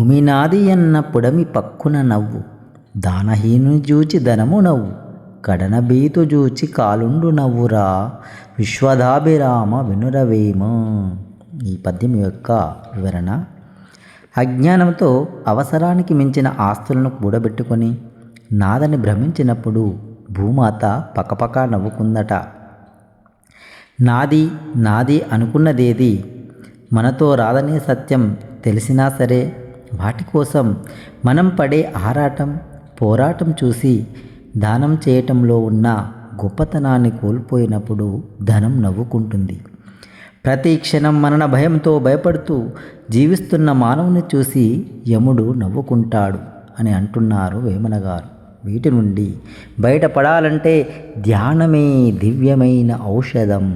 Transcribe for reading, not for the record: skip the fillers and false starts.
భూమి నాది అన్న పుడమి పక్కున నవ్వు, దానహీను జూచి ధనము నవ్వు, కడన బీతు జూచి కాలుండు నవ్వురా, విశ్వదాభిరామ వినురవేమ. ఈ పద్యం యొక్క వివరణ: అజ్ఞానంతో అవసరానికి మించిన ఆస్తులను కూడబెట్టుకొని నాదని భ్రమించినప్పుడు భూమాత పకపక నవ్వుకుందట. నాది నాది అనుకున్నదేది మనతో రాదనే సత్యం తెలిసినా సరే వాటి కోసం మనం పడే ఆరాటం, పోరాటం చూసి దానం చేయటంలో ఉన్న గొప్పతనాన్ని కోల్పోయినప్పుడు ధనం నవ్వుకుంటుంది. ప్రతి క్షణం మరణ భయంతో భయపడుతూ జీవిస్తున్న మానవుని చూసి యముడు నవ్వుకుంటాడు అని అంటున్నారు వేమన గారు. వీటి నుండి బయటపడాలంటే ధ్యానమే దివ్యమైన ఔషధం.